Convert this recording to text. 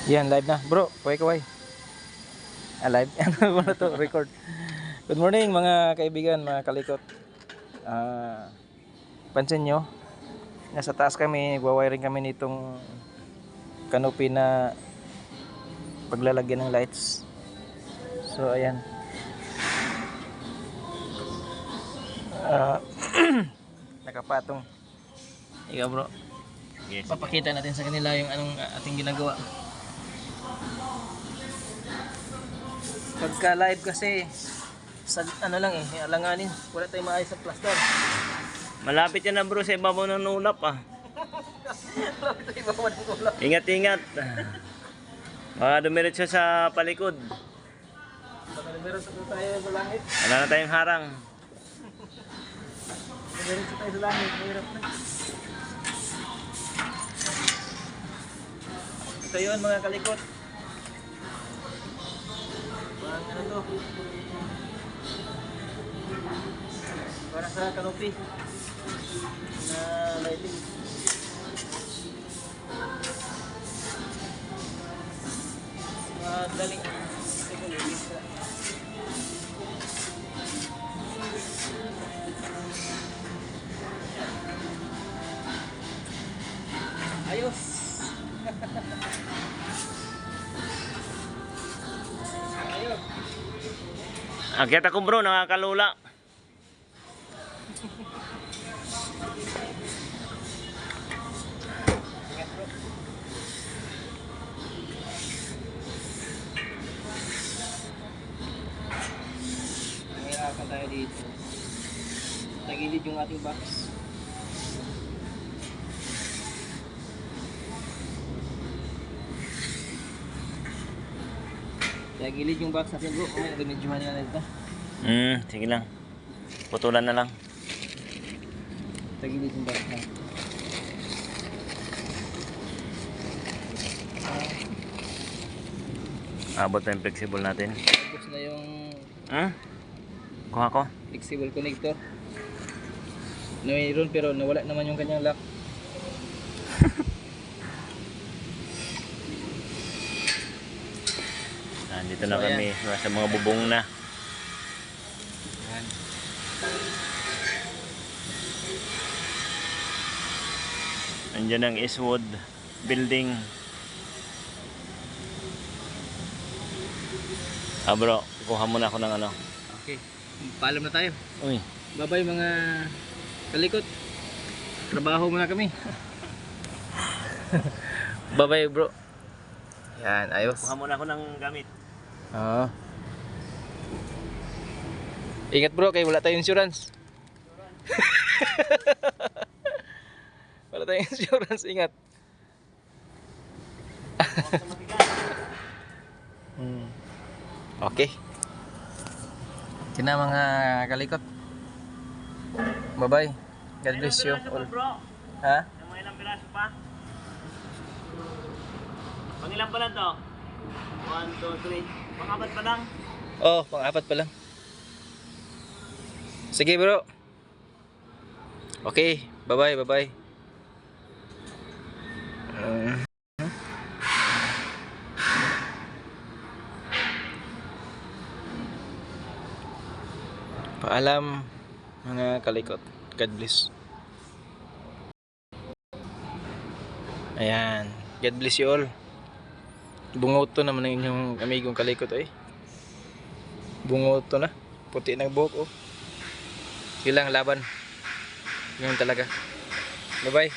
Yan, live na. Bro, kaway. Live. Ano na to? Record. Good morning mga kaibigan, mga kalikot. Pansin nyo, nasa taas kami, nagwawiring kami nitong canopy na paglalagyan ng lights. So, ayan. Nakapatong. Ikaw bro. Yes. Papakita natin sa kanila yung anong ating ginagawa. Pagka live kasi sa ano lang alanganin, wala tayong maayos sa plaster. Malapit yan na bro sa ibabaw ng ulap ah. Malapit sa ibabaw ng ulap. Ingat ingat. Baka dumiretso sa palikod. Baka meron sa tayo sa langit. Wala na tayong harang. Meron sa tayo sa langit, mahirap na. Ito yun mga kalikot. Parang ano to? Para sa canopy na lighting. Daling ayos. Ayos. Akyat ako bro, nakakalula. Mahirapan tayo dito. Tagilid yung ating box. Tagilid yung box natin bro. Kung nag-medyohan nila dito. Sige lang. Putulan na lang. Tagilid yung box na. Abot na yung flexible natin. Tapos na yung Kuha ko. flexible connector. Mayroon pero nawala naman yung kanyang lock. Dito na So, kami sa mga bubong na. Yan. Andiyan ang Eastwood building. Bro, kuha muna ako ng ano. Okay. Paalam na tayo. Uy. Bye-bye mga kalikot. Trabaho muna kami. Bye-bye bro. Yan, ayos. Kuha muna ako ng gamit. Oo. Ingat bro, kaya wala tayong insurance. Wala tayong insurance, ingat. Okay. Ito na mga kalikot. Bye-bye. God bless you all. Bro. Ha? Yung mga ilang piraso pa? Pang ilang pa lang to? 1, 2, 3. Pang-apat pa lang? Oh, pang-apat pa lang. Sige bro. Okay, bye-bye, bye-bye. Paalam mga kalikot. God bless. Ayan. God bless you all. Bungoto naman ang inyong amigong kalikot eh. Bungoto na. Puti ng buhok oh. Ilang laban. Ganun talaga. Bye bye.